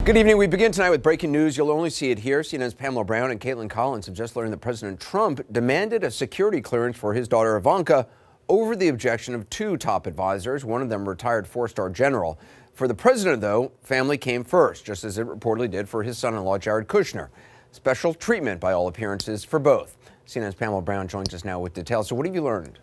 Good evening. We begin tonight with breaking news. You'll only see it here. CNN's Pamela Brown and Caitlin Collins have just learned that President Trump demanded a security clearance for his daughter Ivanka over the objection of two top advisors, one of them retired four-star general. For the president, though, family came first, just as it reportedly did for his son-in-law, Jared Kushner. Special treatment, by all appearances, for both. CNN's Pamela Brown joins us now with details. So what have you learned?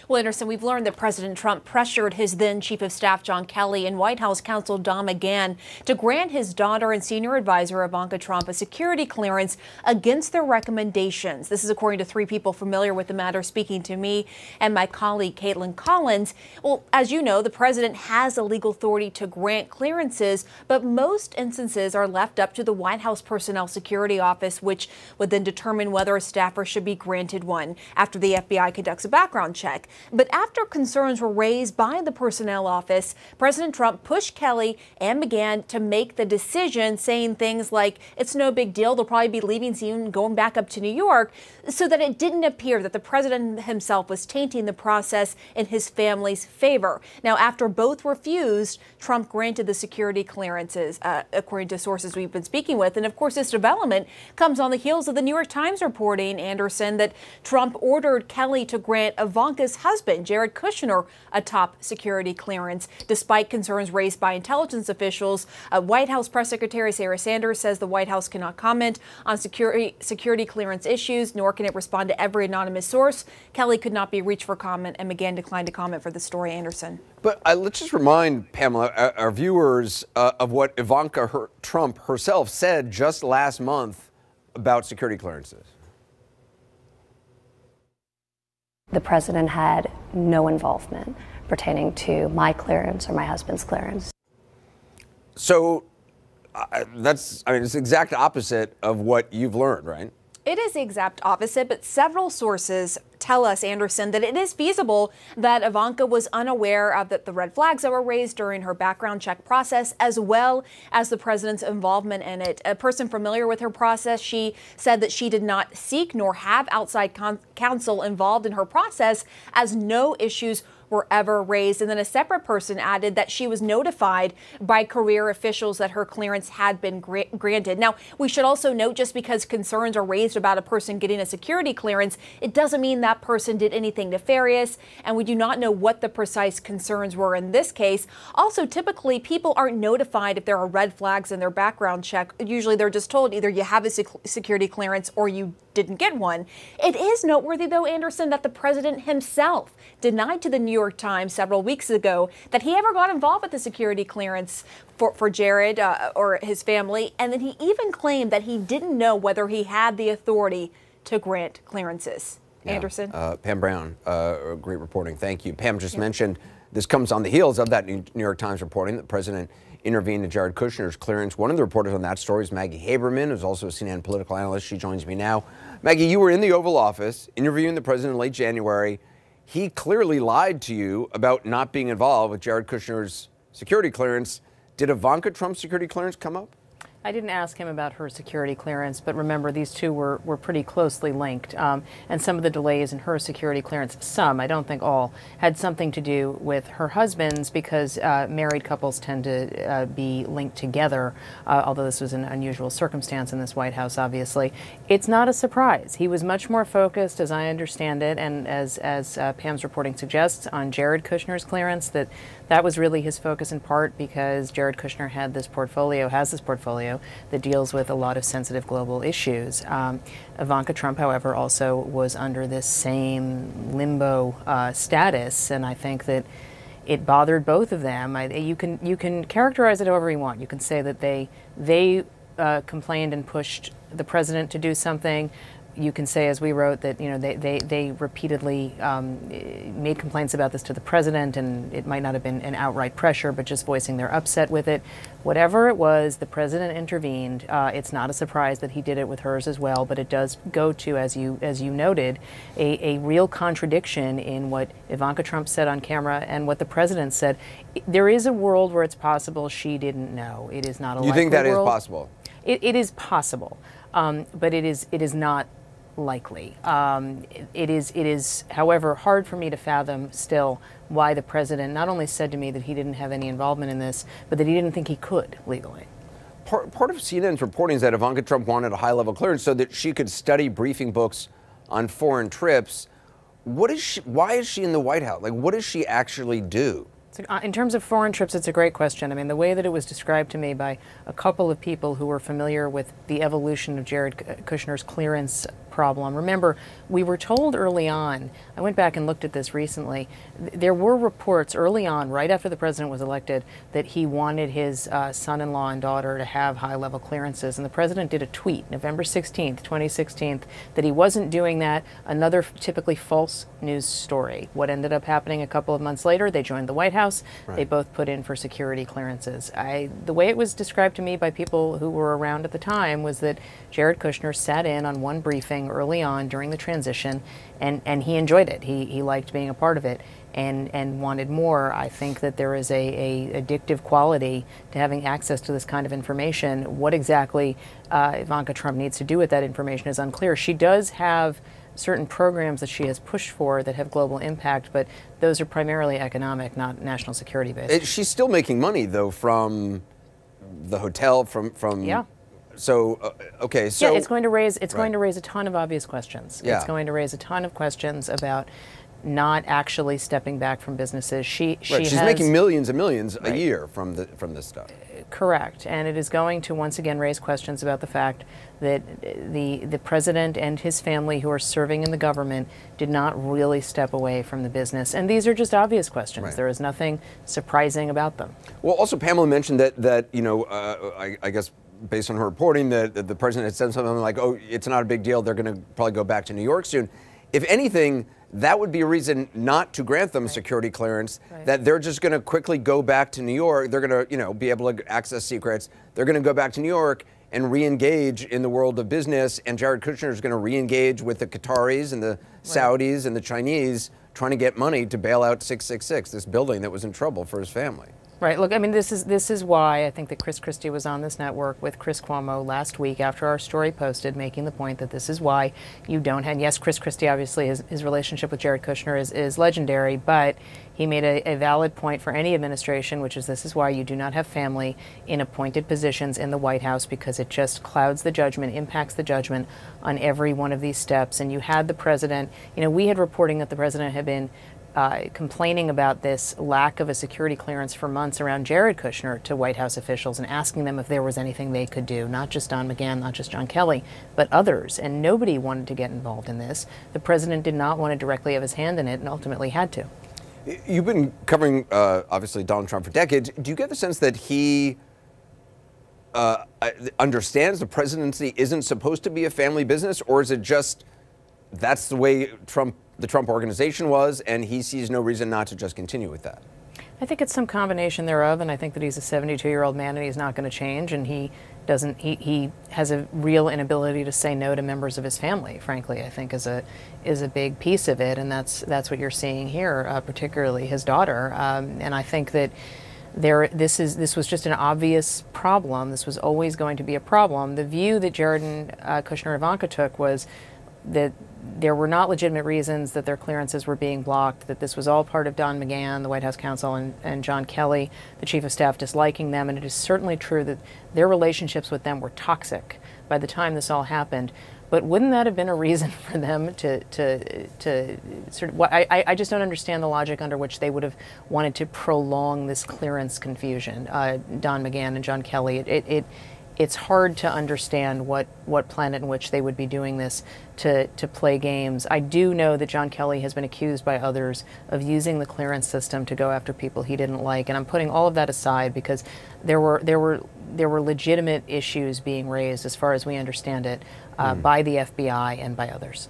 Well, Anderson, we've learned that President Trump pressured his then Chief of Staff John Kelly and White House counsel Don McGahn to grant his daughter and senior advisor Ivanka Trump a security clearance against their recommendations. This is according to three people familiar with the matter speaking to me and my colleague Caitlin Collins. Well, as you know, the president has a legal authority to grant clearances, but most instances are left up to the White House Personnel Security Office, which would then determine whether a staffer should be granted one after the FBI conducts a background check. But after concerns were raised by the Personnel Office, President Trump pushed Kelly and McGahn to make the decision, saying things like, it's no big deal, they'll probably be leaving soon, going back up to New York, so that it didn't appear that the president himself was tainting the process in his family's favor. Now, after both refused, Trump granted the security clearances, according to sources we've been speaking with. And of course, this development comes on the heels of the New York Times reporting, Anderson, that Trump ordered Kelly to grant Ivanka's husband, Jared Kushner, a top security clearance, despite concerns raised by intelligence officials. White House Press Secretary Sarah Sanders says the White House cannot comment on security clearance issues, nor can it respond to every anonymous source. Kelly could not be reached for comment, and McGahn declined to comment for the story, Anderson. But let's just remind, Pamela, our viewers of what Ivanka Trump herself said just last month about security clearances. The president had no involvement pertaining to my clearance or my husband's clearance. So it's the exact opposite of what you've learned, right? It is the exact opposite, but several sources tell us, Anderson, that it is feasible that Ivanka was unaware of the red flags that were raised during her background check process, as well as the president's involvement in it. A person familiar with her process, she said that she did not seek nor have outside counsel involved in her process, as no issues were ever raised. And then a separate person added that she was notified by career officials that her clearance had been granted. Now, we should also note, just because concerns are raised about a person getting a security clearance, it doesn't mean that person did anything nefarious, and we do not know what the precise concerns were in this case. Also, typically, people aren't notified if there are red flags in their background check. Usually they're just told either you have a security clearance or you didn't get one. It is noteworthy, though, Anderson, that the president himself denied to the New York Times several weeks ago that he ever got involved with the security clearance for Jared or his family, and then he even claimed that he didn't know whether he had the authority to grant clearances. Yeah. Anderson? Pam Brown, great reporting. Thank you. Pam just mentioned this comes on the heels of that New York Times reporting that the president intervened in Jared Kushner's clearance. One of the reporters on that story is Maggie Haberman, who's also a CNN political analyst. She joins me now. Maggie, you were in the Oval Office interviewing the president in late January. He clearly lied to you about not being involved with Jared Kushner's security clearance. Did Ivanka Trump's security clearance come up? I didn't ask him about her security clearance, but remember, these two were pretty closely linked. And some of the delays in her security clearance, some, I don't think all, had something to do with her husband's, because married couples tend to be linked together, although this was an unusual circumstance in this White House, obviously. It's not a surprise. He was much more focused, as I understand it, and as Pam's reporting suggests, on Jared Kushner's clearance, that was really his focus in part because Jared Kushner has this portfolio that deals with a lot of sensitive global issues. Ivanka Trump, however, also was under this same limbo status, and I think that it bothered both of them. You can characterize it however you want. You can say that they complained and pushed the president to do something. You can say, as we wrote, that they repeatedly made complaints about this to the president, and it might not have been an outright pressure, but just voicing their upset with it. Whatever it was, the president intervened. It's not a surprise that he did it with hers as well, but it does go to, as you noted, a real contradiction in what Ivanka Trump said on camera and what the president said. There is a world where it's possible she didn't know. It is not a likely world. You think that is possible? It is possible, but it is not likely. It is, however, hard for me to fathom still why the president not only said to me that he didn't have any involvement in this, but that he didn't think he could legally. Part of CNN's reporting is that Ivanka Trump wanted a high-level clearance so that she could study briefing books on foreign trips. Why is she in the White House? Like, what does she actually do? In terms of foreign trips, it's a great question. I mean, the way that it was described to me by a couple of people who were familiar with the evolution of Jared Kushner's clearance problem. Remember, we were told early on, I went back and looked at this recently, there were reports early on, right after the president was elected, that he wanted his son-in-law and daughter to have high-level clearances. And the president did a tweet, November 16th, 2016, that he wasn't doing that. Another typically false news story. What ended up happening a couple of months later, they joined the White House. Right. They both put in for security clearances. The way it was described to me by people who were around at the time was that Jared Kushner sat in on one briefing early on during the transition, and he enjoyed it. He liked being a part of it and wanted more. I think that there is a addictive quality to having access to this kind of information. What exactly Ivanka Trump needs to do with that information is unclear. She does have certain programs that she has pushed for that have global impact, but those are primarily economic, not national security based. She's still making money, though, from the hotel, from yeah. So, okay, so... Yeah, it's going to raise Right. going to raise a ton of obvious questions. Yeah. It's going to raise a ton of questions about not actually stepping back from businesses. She's making millions and millions a year from this stuff. Correct, and it is going to once again raise questions about the fact that the president and his family who are serving in the government did not really step away from the business. And these are just obvious questions. Right. There is nothing surprising about them. Well, also Pamela mentioned that you know, I guess based on her reporting, that the president had said something like, "Oh, it's not a big deal. They're going to probably go back to New York soon." If anything, that would be a reason not to grant them security clearance. Right. That they're just going to quickly go back to New York. They're going to, you know, be able to access secrets. They're going to go back to New York and re-engage in the world of business. And Jared Kushner is going to re-engage with the Qataris and the Saudis and the Chinese, trying to get money to bail out 666, this building that was in trouble for his family. Right. Look, I mean, this is why I think that Chris Christie was on this network with Chris Cuomo last week after our story posted, making the point that this is why you don't have. And yes, Chris Christie, obviously, his relationship with Jared Kushner is legendary, but he made a valid point for any administration, which is this is why you do not have family in appointed positions in the White House, because it just clouds the judgment, impacts the judgment on every one of these steps. And you had the president, you know, we had reporting that the president had been complaining about this lack of a security clearance for months around Jared Kushner to White House officials and asking them if there was anything they could do, not just Don McGahn, not just John Kelly, but others. And nobody wanted to get involved in this. The president did not want to directly have his hand in it and ultimately had to. You've been covering, obviously, Donald Trump for decades. Do you get the sense that he understands the presidency isn't supposed to be a family business, or is it just that's the way the Trump organization was, and he sees no reason not to just continue with that? I think it's some combination thereof, and I think that he's a 72-year-old man and he's not going to change, and he has a real inability to say no to members of his family, frankly, I think is a big piece of it, and that's what you're seeing here, particularly his daughter. And I think that this was just an obvious problem. This was always going to be a problem. The view that Jared and Kushner and Ivanka took was that there were not legitimate reasons that their clearances were being blocked, that this was all part of Don McGahn, the White House counsel, and John Kelly, the chief of staff, disliking them. And it is certainly true that their relationships with them were toxic by the time this all happened. But wouldn't that have been a reason for them to sort of, I just don't understand the logic under which they would have wanted to prolong this clearance confusion, Don McGahn and John Kelly. It's hard to understand what planet in which they would be doing this to play games. I do know that John Kelly has been accused by others of using the clearance system to go after people he didn't like, and I'm putting all of that aside because there were legitimate issues being raised, as far as we understand it, by the FBI and by others.